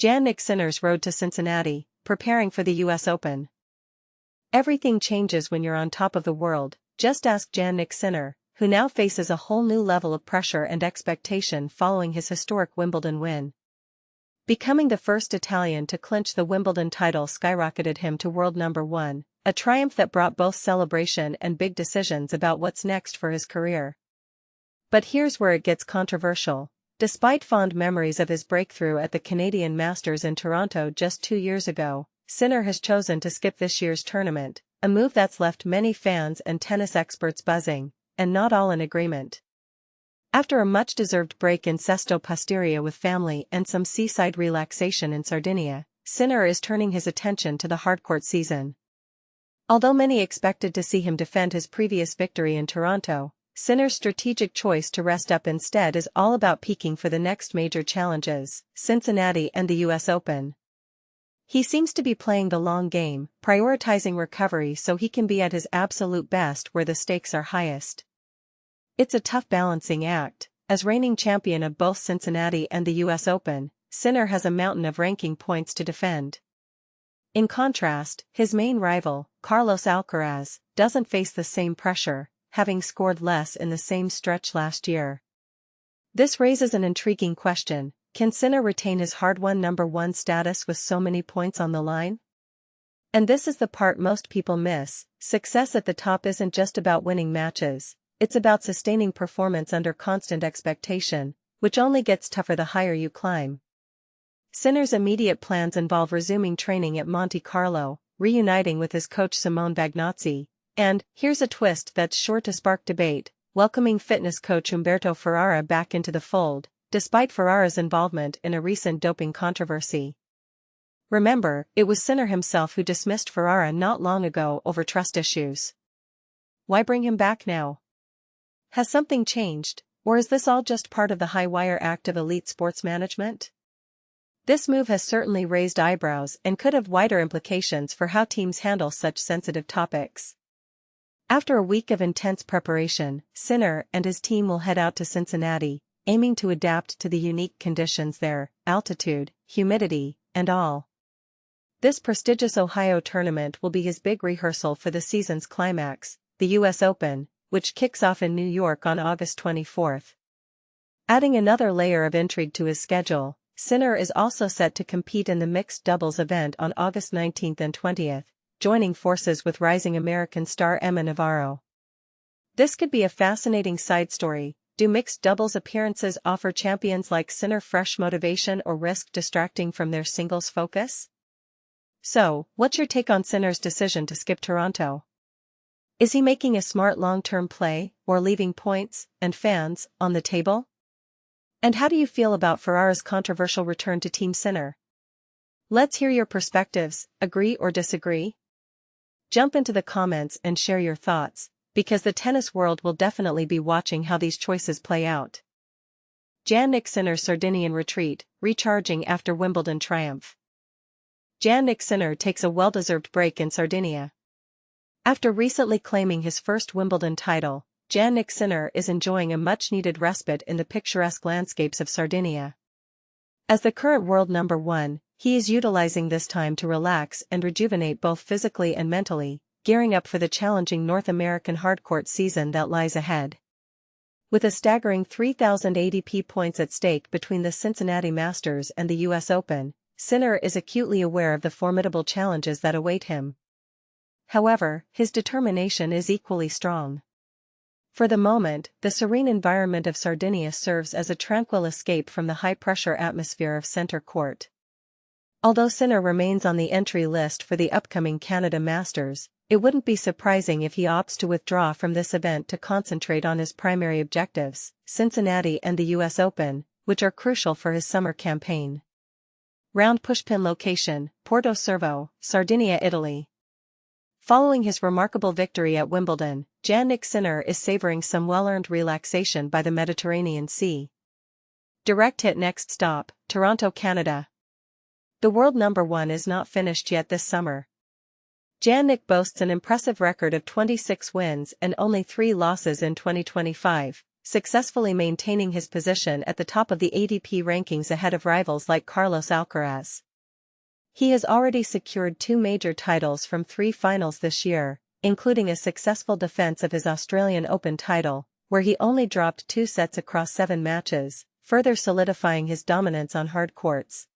Jannik Sinner's road to Cincinnati, preparing for the US Open. Everything changes when you're on top of the world, just ask Jannik Sinner, who now faces a whole new level of pressure and expectation following his historic Wimbledon win. Becoming the first Italian to clinch the Wimbledon title skyrocketed him to world number 1, a triumph that brought both celebration and big decisions about what's next for his career. But here's where it gets controversial. Despite fond memories of his breakthrough at the Canadian Masters in Toronto just 2 years ago, Sinner has chosen to skip this year's tournament, a move that's left many fans and tennis experts buzzing, and not all in agreement. After a much-deserved break in Sesto Pastoria with family and some seaside relaxation in Sardinia, Sinner is turning his attention to the hardcourt season. Although many expected to see him defend his previous victory in Toronto, Sinner's strategic choice to rest up instead is all about peaking for the next major challenges, Cincinnati and the US Open. He seems to be playing the long game, prioritizing recovery so he can be at his absolute best where the stakes are highest. It's a tough balancing act. As reigning champion of both Cincinnati and the US Open, Sinner has a mountain of ranking points to defend. In contrast, his main rival, Carlos Alcaraz, doesn't face the same pressure, having scored less in the same stretch last year. This raises an intriguing question: can Sinner retain his hard-won number 1 status with so many points on the line? And this is the part most people miss: success at the top isn't just about winning matches, it's about sustaining performance under constant expectation, which only gets tougher the higher you climb. Sinner's immediate plans involve resuming training at Monte Carlo, reuniting with his coach Simone Bagnozzi, and, here's a twist that's sure to spark debate, welcoming fitness coach Umberto Ferrara back into the fold, despite Ferrara's involvement in a recent doping controversy. Remember, it was Sinner himself who dismissed Ferrara not long ago over trust issues. Why bring him back now? Has something changed, or is this all just part of the high-wire act of elite sports management? This move has certainly raised eyebrows and could have wider implications for how teams handle such sensitive topics. After a week of intense preparation, Sinner and his team will head out to Cincinnati, aiming to adapt to the unique conditions there, altitude, humidity, and all. This prestigious Ohio tournament will be his big rehearsal for the season's climax, the US Open, which kicks off in New York on August 24th. Adding another layer of intrigue to his schedule, Sinner is also set to compete in the mixed doubles event on August 19th and 20th, joining forces with rising American star Emma Navarro. This could be a fascinating side story. Do mixed doubles appearances offer champions like Sinner fresh motivation or risk distracting from their singles focus? So, what's your take on Sinner's decision to skip Toronto? Is he making a smart long-term play, or leaving points, and fans, on the table? And how do you feel about Ferrara's controversial return to Team Sinner? Let's hear your perspectives, agree or disagree? Jump into the comments and share your thoughts, because the tennis world will definitely be watching how these choices play out. Jannik Sinner's Sardinian retreat, recharging after Wimbledon triumph. Jannik Sinner takes a well-deserved break in Sardinia. After recently claiming his first Wimbledon title, Jannik Sinner is enjoying a much-needed respite in the picturesque landscapes of Sardinia. As the current world number 1, he is utilizing this time to relax and rejuvenate both physically and mentally, gearing up for the challenging North American hardcourt season that lies ahead. With a staggering 3,000 ATP points at stake between the Cincinnati Masters and the US Open, Sinner is acutely aware of the formidable challenges that await him. However, his determination is equally strong. For the moment, the serene environment of Sardinia serves as a tranquil escape from the high-pressure atmosphere of center court. Although Sinner remains on the entry list for the upcoming Canada Masters, it wouldn't be surprising if he opts to withdraw from this event to concentrate on his primary objectives, Cincinnati and the US Open, which are crucial for his summer campaign. Round pushpin location, Porto Cervo, Sardinia, Italy. Following his remarkable victory at Wimbledon, Jannik Sinner is savoring some well-earned relaxation by the Mediterranean Sea. Direct hit next stop, Toronto, Canada. The world number 1 is not finished yet this summer. Jannik boasts an impressive record of 26 wins and only 3 losses in 2025, successfully maintaining his position at the top of the ATP rankings ahead of rivals like Carlos Alcaraz. He has already secured 2 major titles from 3 finals this year, including a successful defense of his Australian Open title, where he only dropped 2 sets across 7 matches, further solidifying his dominance on hard courts.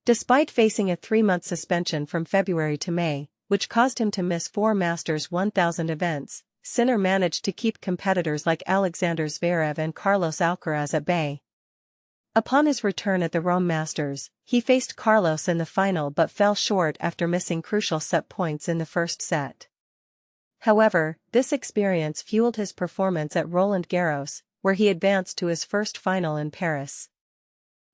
Despite facing a 3-month suspension from February to May, which caused him to miss 4 Masters 1000 events, Sinner managed to keep competitors like Alexander Zverev and Carlos Alcaraz at bay. Upon his return at the Rome Masters, he faced Carlos in the final but fell short after missing crucial set points in the first set. However, this experience fueled his performance at Roland Garros, where he advanced to his first final in Paris.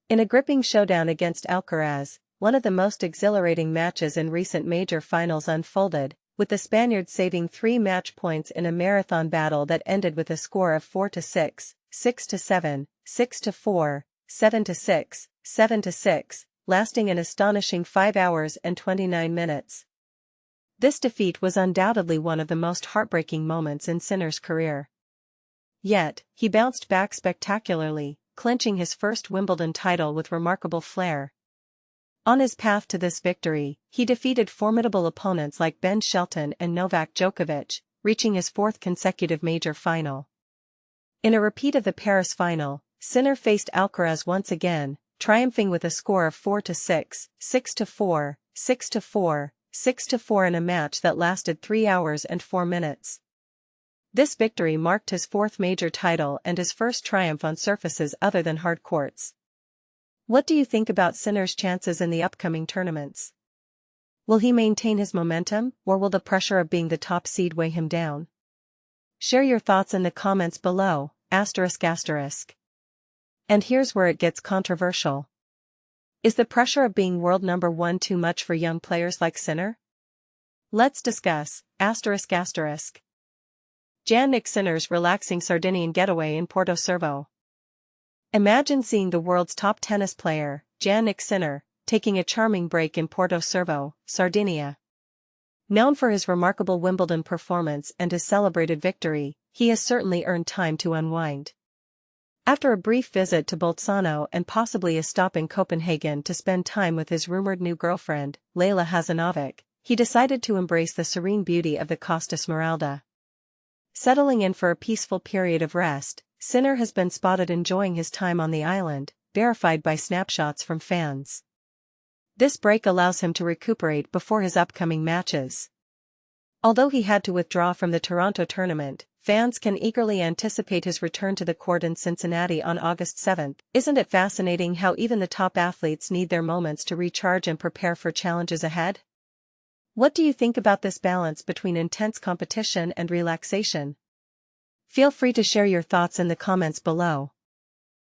In a gripping showdown against Alcaraz, one of the most exhilarating matches in recent major finals unfolded, with the Spaniard saving 3 match points in a marathon battle that ended with a score of 4-6, 6-7, 6-4, 7-6, 7-6, lasting an astonishing 5 hours and 29 minutes. This defeat was undoubtedly one of the most heartbreaking moments in Sinner's career. Yet, he bounced back spectacularly, clinching his first Wimbledon title with remarkable flair. On his path to this victory, he defeated formidable opponents like Ben Shelton and Novak Djokovic, reaching his 4th consecutive major final. In a repeat of the Paris final, Sinner faced Alcaraz once again, triumphing with a score of 4-6, 6-4, 6-4, 6-4 in a match that lasted 3 hours and 4 minutes. This victory marked his 4th major title and his first triumph on surfaces other than hard courts. What do you think about Sinner's chances in the upcoming tournaments? Will he maintain his momentum, or will the pressure of being the top seed weigh him down? Share your thoughts in the comments below, ***. And here's where it gets controversial. Is the pressure of being world number 1 too much for young players like Sinner? Let's discuss, ***. Jannik Sinner's relaxing Sardinian getaway in Porto Cervo. Imagine seeing the world's top tennis player, Jannik Sinner, taking a charming break in Porto Cervo, Sardinia. Known for his remarkable Wimbledon performance and his celebrated victory, he has certainly earned time to unwind. After a brief visit to Bolzano and possibly a stop in Copenhagen to spend time with his rumored new girlfriend, Leyla Hazanovic, he decided to embrace the serene beauty of the Costa Smeralda. Settling in for a peaceful period of rest, Sinner has been spotted enjoying his time on the island, verified by snapshots from fans. This break allows him to recuperate before his upcoming matches. Although he had to withdraw from the Toronto tournament, fans can eagerly anticipate his return to the court in Cincinnati on August 7. Isn't it fascinating how even the top athletes need their moments to recharge and prepare for challenges ahead? What do you think about this balance between intense competition and relaxation? Feel free to share your thoughts in the comments below.